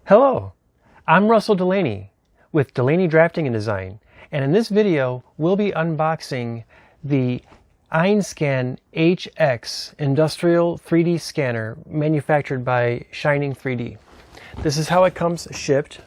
Hello, I'm Russell Dulaney with Dulaney Drafting and Design, and in this video we'll be unboxing the Einscan HX industrial 3D scanner manufactured by Shining 3D. This is how it comes shipped.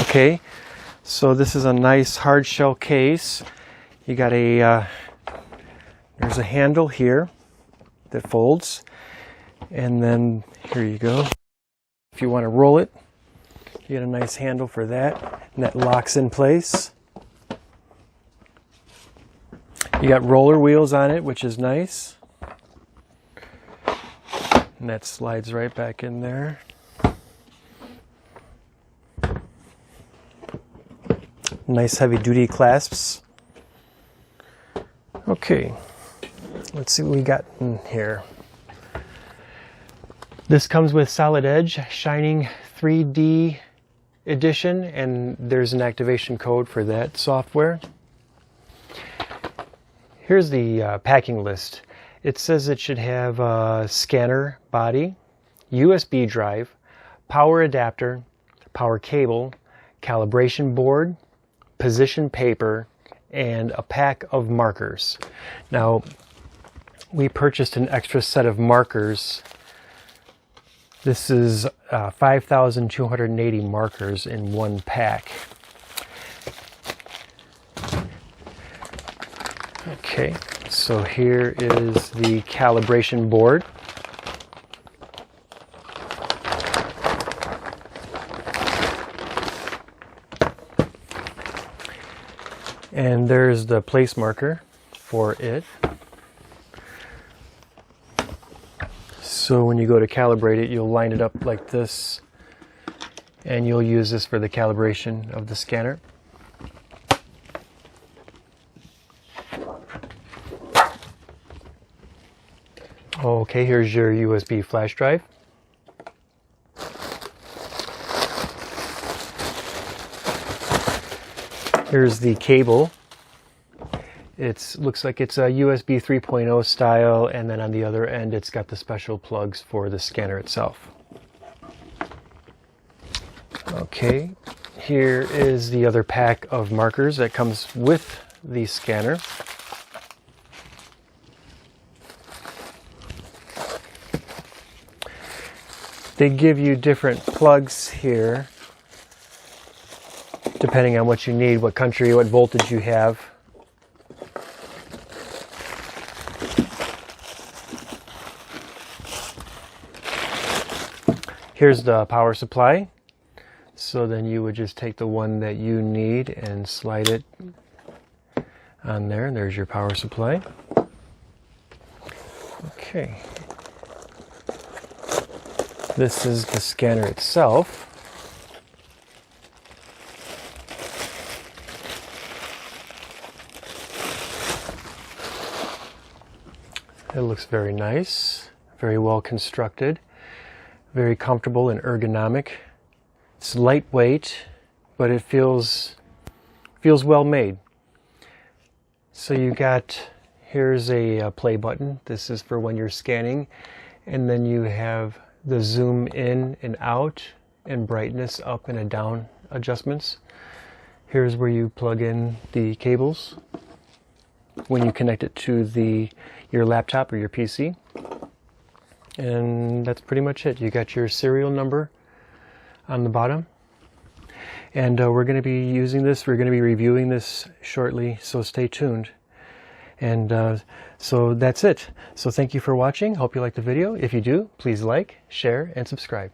Okay, so this is a nice hard shell case. You got there's a handle here that folds, and then here you go. If you want to roll it, you get a nice handle for that, and that locks in place. You got roller wheels on it, which is nice, and that slides right back in there. Nice heavy duty clasps. Okay, let's see what we got in here. This comes with Solid Edge Shining 3D edition, and there's an activation code for that software. Here's the packing list. It says it should have a scanner body, USB drive, power adapter, power cable, calibration board, position paper, and a pack of markers. Now, we purchased an extra set of markers. This is 5,280 markers in one pack. Okay, so here is the calibration board. And there's the place marker for it. So when you go to calibrate it, you'll line it up like this, and you'll use this for the calibration of the scanner. Okay, here's your USB flash drive. Here's the cable. It looks like it's a USB 3.0 style, and then on the other end it's got the special plugs for the scanner itself. Okay, here is the other pack of markers that comes with the scanner. They give you different plugs here, depending on what you need, what country, what voltage you have. Here's the power supply. So then you would just take the one that you need and slide it on there. There's your power supply. Okay. This is the scanner itself. It looks very nice, very well constructed, very comfortable and ergonomic. It's lightweight, but it feels well made. So you got, here's a play button. This is for when you're scanning, and then you have the zoom in and out and brightness up and down adjustments. Here's where you plug in the cables when you connect it to your laptop or your PC. And that's pretty much it. You got your serial number on the bottom. And we're going to be using this, we're going to be reviewing this shortly, so stay tuned. And so that's it. So thank you for watching. Hope you liked the video. If you do, please like, share, and subscribe.